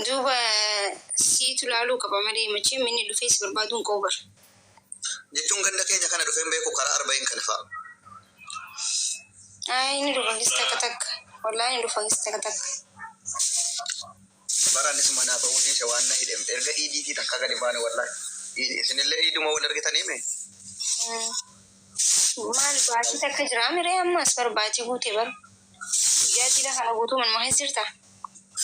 دوبا سيتو لالو كبامري ماشي مني دفيس بربادون كوبر جتون كندا كينيا كان دفين بيكو كرا 40 كنفا اي ندو فاستكتك والله ندو فاستكتك برا نسمعنا بودي شوانا هيدم ارجع ايدي في تكاغا ديبانا والله سن الله ايدو ما ولا رجع تاني مي مال باتي تكجرا مري اما اسبر باتي بوتي بر جادي لا خلا بوتو من ما هيسرتا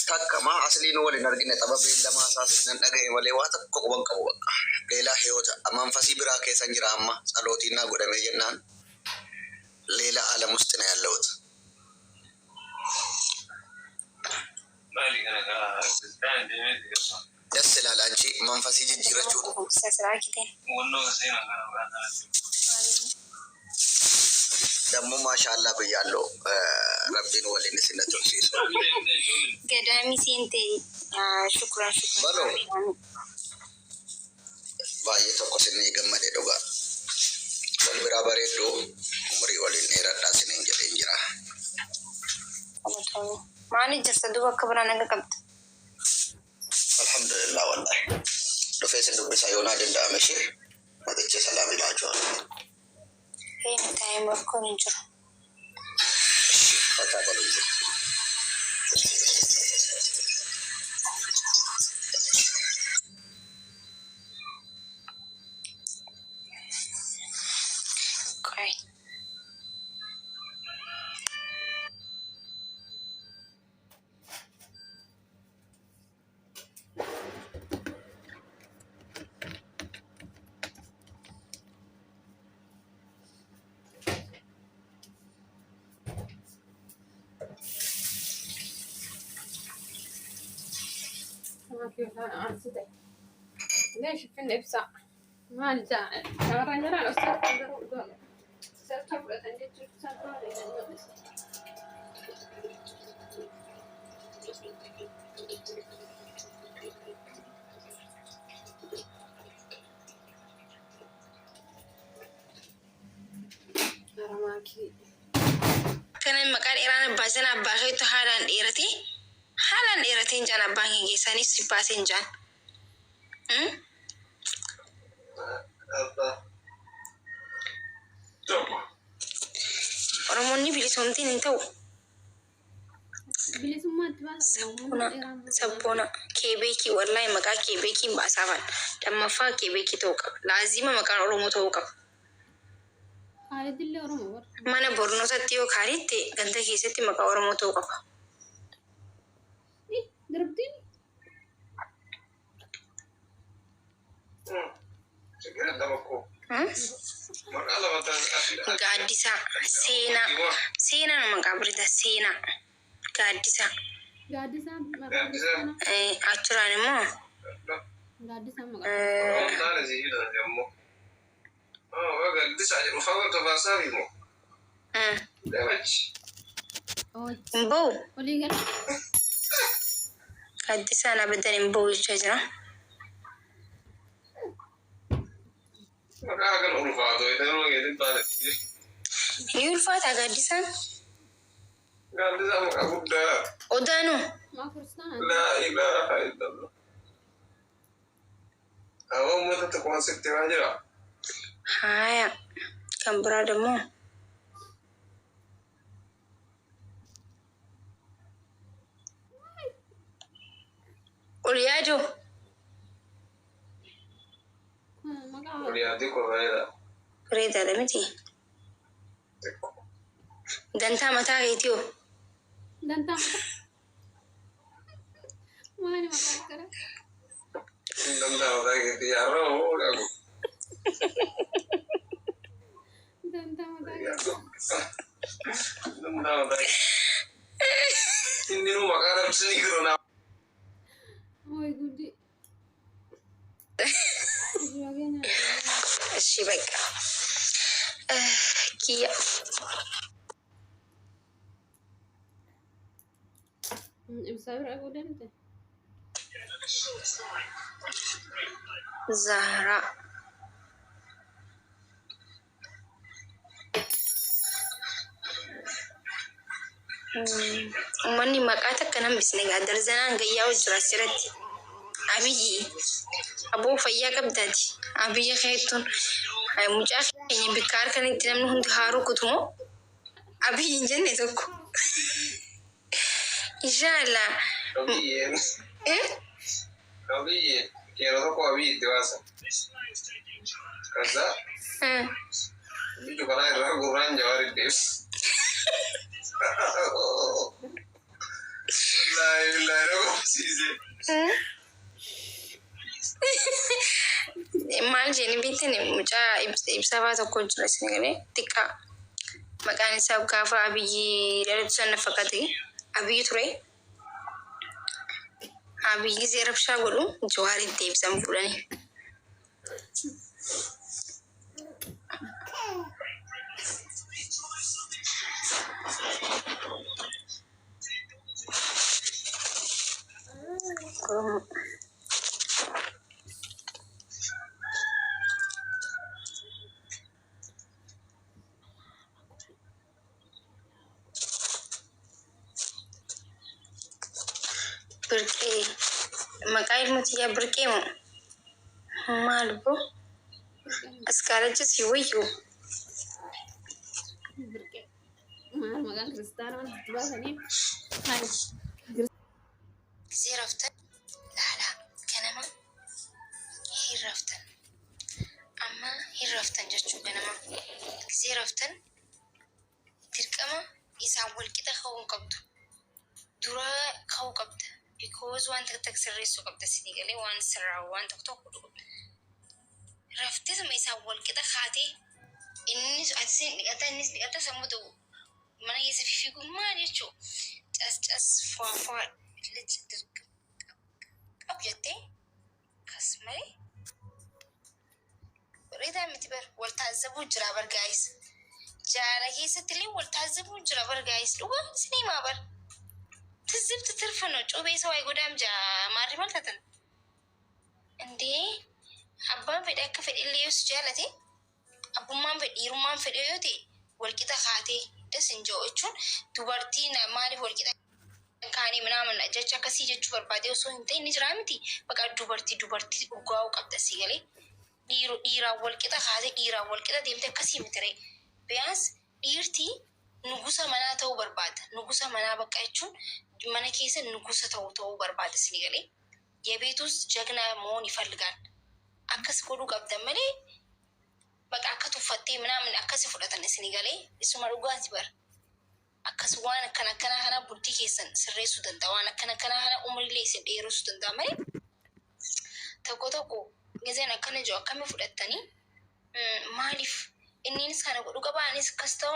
takka ma asli no wali nargine tababe illa ma sa nan daga wale wata ko ban ka waka lela hewota amma fasi bira ke sanjira amma saloti na goda me jennan lela ala mustina yallot mali kana ga sistan de me diga yasla lanchi man fasi jira chu sasra kite wonno sai na ga دمو ما شاء الله بيالو ربنا ولي نسينا تنسيس قدامي سينتي شكرا بلو باي تقصني جمد دوغا برابر دو عمري ولي نيرا داسين انجرا ماني جسدو كبرنا كبت الحمد لله والله دو فيسن دو بسايونا دندا مشي ما تجي سلام لاجو هين تايم وركون نجر ليش في النفسة ما نجا راني راه أستاذ قدر سأكتب عندي كان مكان إيران بازنا باغيتو حالا إيرتين جانا بانكي جيساني سيباسين جان Oromoonni bilisomtiin hin ta'u. Sabboona keebeekii wallahi maqaa keebeekiin baasaafan lammaffaa keebeekii ta'uu qaba. Laazima maqaan Oromoo ta'uu qaba. Mana barnootatti yoo kaalitti ganda keessatti maqaa Oromoo ta'uu qaba. Gaaddisa seenaa nama qabrita seenaa gaaddisa achiraan immoo Mboo gaaddisaan abiddan mboo jechaa jira. Akan ulfato itu lo gitu tadi. Ulfata gadisan? Gadisan udah. Udah no. La ilaha illallah. Awak mau tetap konsep aja. Hai, kan beradamu. Uliado. Uliado Korea. Korea ada miti. Danta mata itu. Danta. Mana makara. Danta mata itu ya roh aku. Danta mata. Danta mata. Ini rumah karena sini corona. Oh gudi. Sì, venga. Chi è? Zahra. Uummanni maqaa takka nan bisne gaa darzanaan gayyaa hojjira asirratti. Abiyyi aboo fayyaa qabdaati. Abiyya keettuun mucaa keenya bikka harkanitti namni hundi haaruu kutumoo abiyyi hin jenne tokko. Inshallah. Abiyyi yeroo tokko abiyyi itti baasa. Kaza biyyu kanaa irraa gurraan jawaari deebisu. Maal jeeni bittani mucaa ibsabaa tokko jira isin galee xiqqaa maqaan isaa gaafa abiyyi dhalatu sana fakkate abiyyi ture. Abiyyi gisee rabshaa godhu jawaaritti ibsan fuudhanii. Birqee maqaa ilmootiyaa birqee moo maal boo askaalachis wayyu Maqaan kiristaanaa wanti baasanii gisee raftan laalaa ganama hin raftan amma hin raftan jechuu ganama gisee raftan dirqama isaan walqixa ka'uu hin qabdu dura ka'uu qabda. Because waan takka sirreessuu qabda sidii galee waan sirraa waan tokko dhugu. Raftis ma isaan walqixa kaatee innis atiin dhiqata innis dhiqata sammuu ta'u mana keessa fiiguu maal jechuu cas fuwaa qabu jettee kas malee reetaa miti bar wal taazzabuu jira bar gaayis jaala keessatti illee wal taazzabuu jira bar gaayis dhugaa sinii maa bar. ትዝብት ትርፍ ነው። ጮቤ ሰው አይጎዳም። ጃ ማሪ ማልተተን እንዴ አባን ፈዲ አከ ፈዲ ለዩስ ጃለቴ አቡማን ፈዲ ይሩማን ፈዲ ዮቴ ወልቂታ ካቴ ደስ እንጆቹን ዱበርቲ ማሊ ወልቂታ ካኔ ምናምን ጀቻ ከሲ ጀቹ በርባዴ ሶ እንቴ ንጅራምቲ በቃ ዱበርቲ ኡጋው ቀብጠሲ ገሌ ዲራ ወልቂታ ካቴ ዲራ ወልቂታ ደምተ ከሲ ምትሬ ቢያንስ ዲርቲ ንጉሰ መና ተው በርባደ ንጉሰ መና በቃይቹን መነ ኬሰ ንጉሰ ተው በርባደ ሲገሌ የቤት ውስጥ ጀግና መሆን ይፈልጋል። አከስ ኮዱ ቀብደመሌ በቃ አከቱፈቴ ምናምን አከስ ፍለተን ሲገሌ እሱ ማሩጋት ይበር አከስ ዋን ከነከና ሀና ቡዲ ኬሰን ስሬሱ ደንታዋን ከነከና ሀና ኡምሪ ሌስ ዴሩሱ ደንታመሌ ተቆተቆ ገዘና ከነጆ አከመ ፍለተኒ ማሊፍ እኒንስ ከነ ኮዱ ቀባኒስ ከስተው